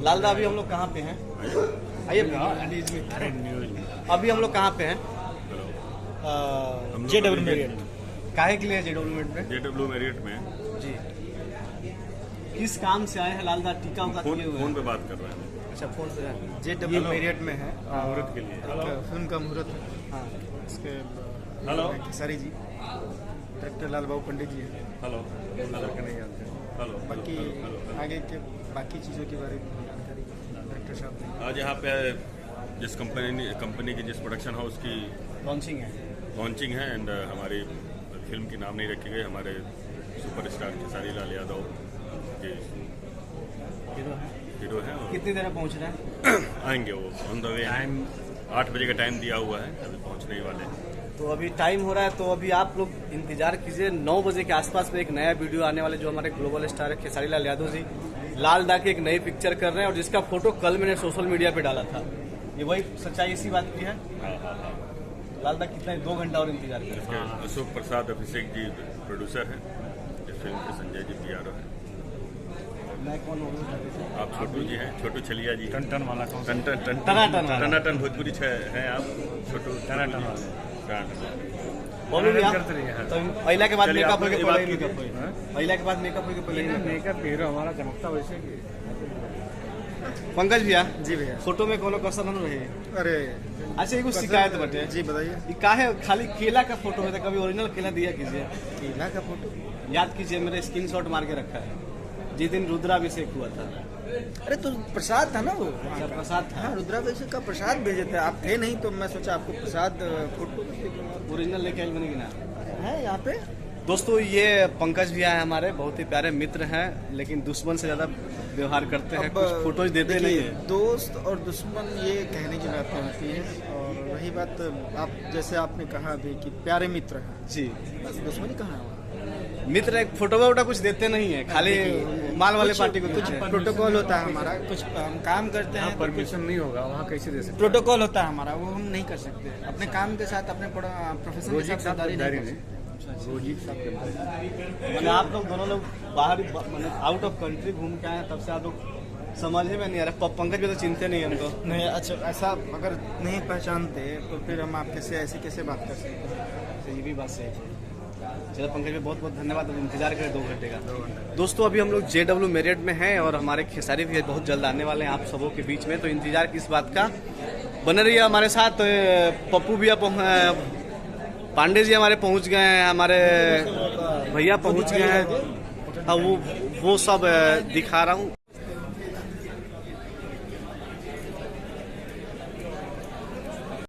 लालदा अभी हम लोग कहाँ पे हैं? आइए अभी हम लोग कहाँ पे हैं? JW Marriott. काहे के लिए JW मेरियट में? JW मेरियट में जी। किस काम से आए हैं लालदा? टीका उका किए हुए फोन हैं? पे बात कर रहे हैं। अच्छा फोन से। JW मेरियट में है मुहूर्त के लिए। एक फिल्म का मुहूर्त है। हाँ। इसके हेलो। खेसारी जी, डायरेक्टर लाल बाबू पंडित जी हैं। हेलो करके नहीं जानते। हेलो बाकी आगे के बाकी चीज़ों के बारे में जानकारी डायरेक्टर साहब ने। आज यहाँ पे जिस कंपनी की जिस प्रोडक्शन हाउस की लॉन्चिंग है। लॉन्चिंग है एंड हमारी फिल्म की नाम नहीं रखी गई, हमारे सुपरस्टार खेसारी लाल यादव के हीरो हैं और कितनी देर में पहुँच रहे हैं? आएंगे वो ऑन द वे। 8 बजे का टाइम दिया हुआ है, अभी पहुँचने ही वाले हैं। तो अभी टाइम हो रहा है, तो अभी आप लोग इंतजार कीजिए। 9 बजे के आसपास में एक नया वीडियो आने वाले, जो हमारे ग्लोबल स्टार है खेसारी लाल यादव जी लालदा की एक नई पिक्चर कर रहे हैं, और जिसका फोटो कल मैंने सोशल मीडिया पे डाला था। ये वही सच्चाई इसी बात की है। लालदा कितना 2 घंटा और इंतजार करें। इसके अशोक प्रसाद अभिषेक जी प्रोड्यूसर हैं, इस फिल्म के संजय जी PRO हैं। मैं कौन हूँ? आप छोटू जी हैं, छोटू छलिया जी। टन वाला कौन? टनाटन भोजपुरी हैं आप, छोटू टनाटन वाले। बोलो भी आप। करते रहिए, हाँ। तो महिला के बाद चलिए, मेकअप आप होके ये पहले बात ही मेकअप कीजिए। होए। महिला के बाद मेकअप होके पहले ही makeup। मेकअप हीरो हमारा चमकता वैसे कि। पंकज भैया, जी भैया। फोटो में कोनो कसर न रहे? अरे अच्छा एगो शिकायत बटे। जी बताइए। ये काहे खाली केला का फोटो है? तो कभी ओरिजिनल केला दिया कीजिए। केला का फोटो? याद कीजिए, मेरे स्क्रीनशॉट मार के रखा है जिस दिन रुद्राभिषेक हुआ था। अरे तो प्रसाद था ना वो। अच्छा प्रसाद था। हाँ, रुद्राभिषेक का प्रसाद भेजे थे, आप थे नहीं तो मैं सोचा आपको प्रसाद फोटो ओरिजिनल लेके आई बनेगी ना? है यहाँ पे। दोस्तों ये पंकज भैया है हमारे, बहुत ही प्यारे मित्र हैं, लेकिन दुश्मन से ज्यादा व्यवहार करते हैं, कुछ फोटोज देते नहीं देखिए, है। दोस्त और दुश्मन ये कहने की बात होती है। और रही बात आप जैसे आपने कहा अभी कि प्यारे मित्र हैं, जी बस दुश्मनी कहाँ है? मित्र एक फोटो वोटा कुछ देते नहीं है, खाली माल वाले पार्टी को कुछ देते हैं। प्रोटोकॉल होता है हमारा, कुछ हम काम करते हैं, परमिशन नहीं होगा वहाँ कैसे दे सकते? प्रोटोकॉल होता है हमारा, वो हम नहीं कर सकते। अपने काम के साथ अपने प्रोफेशन के साथ गद्दारी नहीं कर सकते। रोजी के साथ मैंने आप लोग दोनों लोग बाहर मतलब आउट ऑफ कंट्री घूम के आए, तब से आप लोग समझ में नहीं आ रहा। पंकज भी तो चिंते नहीं है हमको। नहीं, अच्छा ऐसा अगर नहीं पहचानते तो फिर हम आप कैसे बात कर सकते हैं? तो ये भी बात सही है। चलो पंकज भी बहुत बहुत धन्यवाद, इंतजार करें 2 घंटे का। दोस्तों अभी हम लोग JW मेरियट में हैं, और हमारे खेसारी भी बहुत जल्द आने वाले हैं आप सबों के बीच में, तो इंतजार किस बात का बने रहिए हमारे साथ। पप्पू भैया पांडे जी हमारे पहुंच गए हैं, हमारे भैया पहुंच गए हैं, अब वो सब दिखा रहा हूँ।